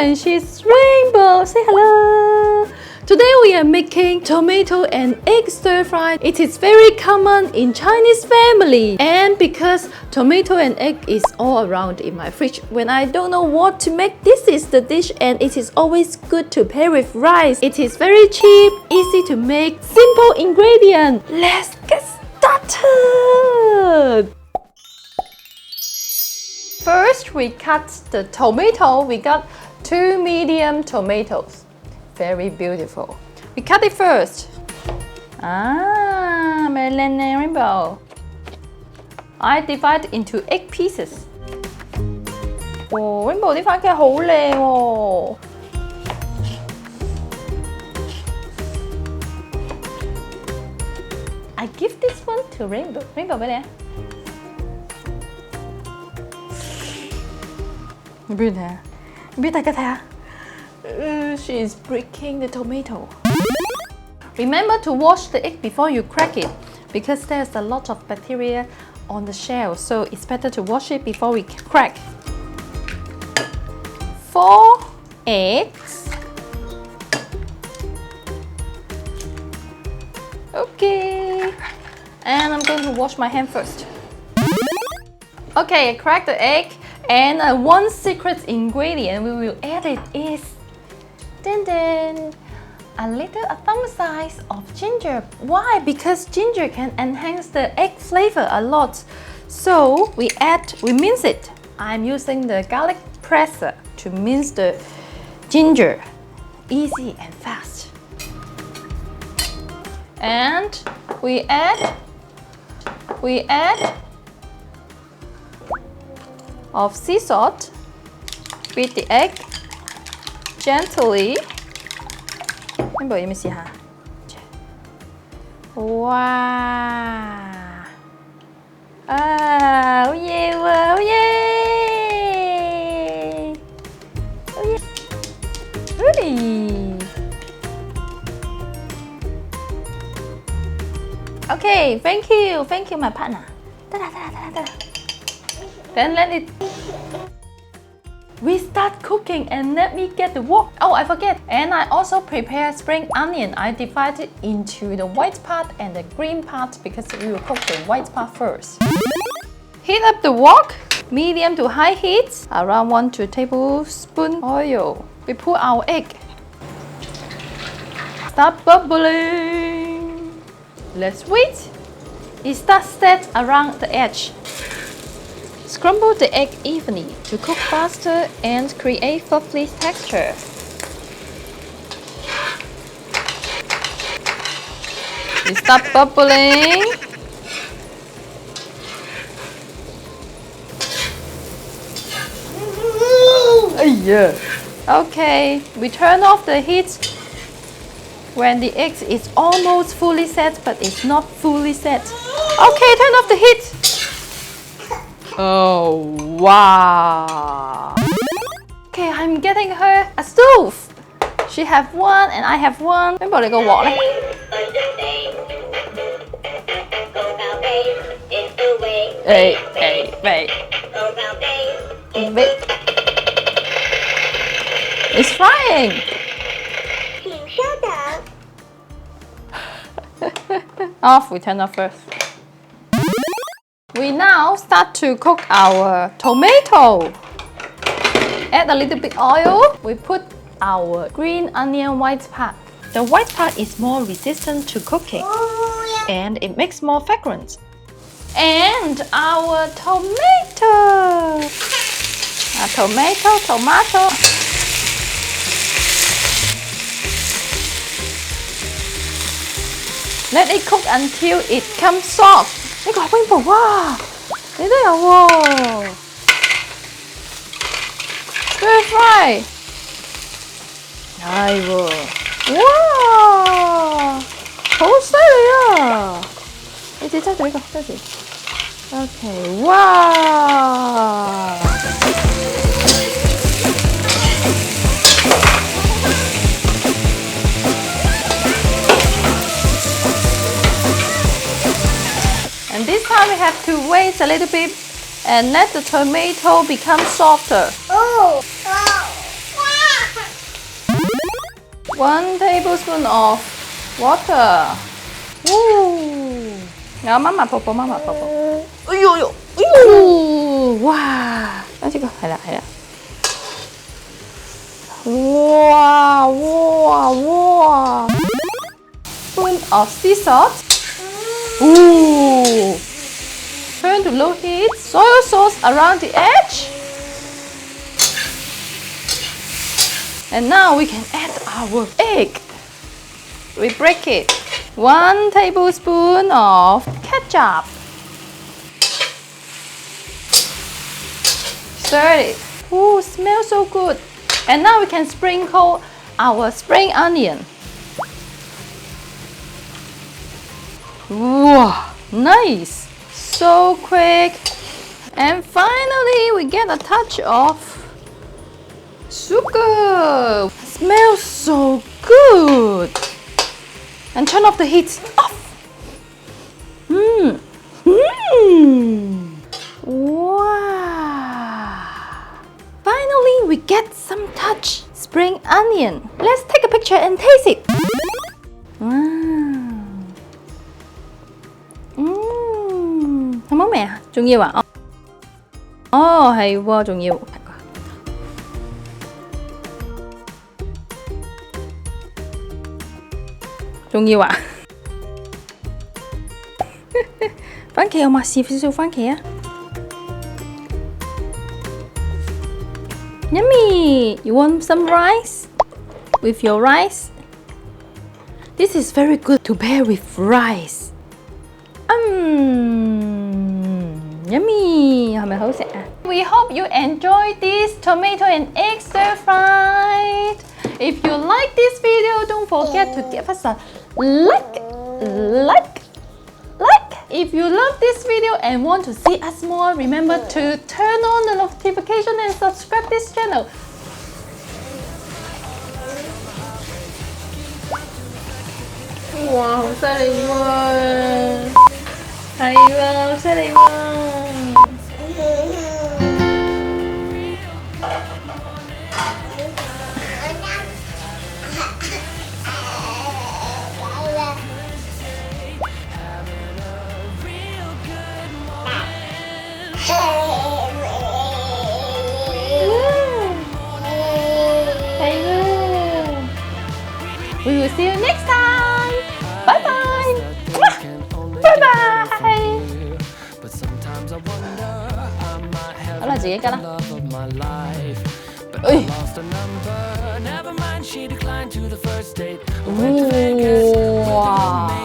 and she's Rainbow. Say hello. Today we are making tomato and egg stir fry. It is very common in Chinese family, and because tomato and egg is all around in my fridge, when I don't know what to make, this is the dish, and it is always good to pair with rice. It is very cheap, easy to make, simple ingredient. Let's get started. First, we cut the tomato. We got 2 medium tomatoes. Very beautiful. We cut it first. Rainbow. I divide into 8 pieces. Rainbow 啲番茄好靚喎。I give this one to Rainbow. Rainbow 俾你啊。你俾人睇下，你俾大家睇下。She is breaking the tomato. Remember to wash the egg before you crack it, because there's a lot of bacteria on the shell, so it's better to wash it before we crack. 4 eggs. Okay. And I'm going to wash my hand first. Okay, I cracked the egg, and one secret ingredient we will add it is a thumb size of ginger. Why? Because ginger can enhance the egg flavor a lot. So we mince it. I'm using the garlic presser to mince the ginger. Easy and fast. And we add of sea salt. Beat the egg gently. Rainbow 要唔要試下？哇！好嘢喎，好嘢！好嘢！Okay, thank you, my partner. 得啦。Then let it. We start cooking, and let me get the wok. Oh, I forget. And I also prepare spring onion. I divide it into the white part and the green part because we will cook the white part first. Heat up the wok, medium to high heat, around 1 to 2 tablespoons oil. We put our egg. Start bubbling. Let's wait. It starts set around the edge. Scramble the egg evenly to cook faster and create fluffy texture. We start bubbling. Yeah. Okay, we turn off the heat when the egg is almost fully set, but it's not fully set. Okay, turn off the heat. Oh, wow. Okay, I'm getting her a stove. She have one and I have one. Rainbow 你個鑊呢？It's frying. Off, we turn off first. We now start to cook our tomato. Add a little bit oil. We put our green onion white part. The white part is more resistant to cooking, and it makes more fragrance. And our tomato. Tomato. Let it cook until it comes soft. 呢個係 Rainbow 哇！你都有喎 ，Stir fry 係喎，哇！好犀利啊！你自己揸住呢個，揸住。OK， 哇！And this time we have to wait a little bit and let the tomato become softer. Oh! 1 tablespoon of water. Ooh. Now, Mama Popo. Wow. Let's go. Wow. Spoon of sea salt. Ooh. Turn to low heat. Soy sauce around the edge. And now we can add our egg. We break it. 1 tablespoon of ketchup. Stir it. Ooh, smells so good. And now we can sprinkle our spring onion. Wow, nice. So quick. And finally, we get a touch of sugar. Smells so good. And turn off the heat. Off. Wow. Finally, we get some touch spring onion. Let's take a picture and taste it. Wow. Không món mè,仲要啊？哦，係喎，仲要。仲要啊？番茄有冇試少番茄啊 ？Yummy! You want some rice? With your rice? This is very good to pair with rice. Yummy! 係咪好食啊 ？We hope you enjoy this tomato and egg stir fried. If you like this video, don't forget to give us a like. If you love this video and want to see us more, remember to turn on the notification and subscribe this channel. Wow, 好犀利喎！係喎，好犀利喎！We will see you next time. Bye bye. Bye bye. 好啦，自己㗎啦。哇！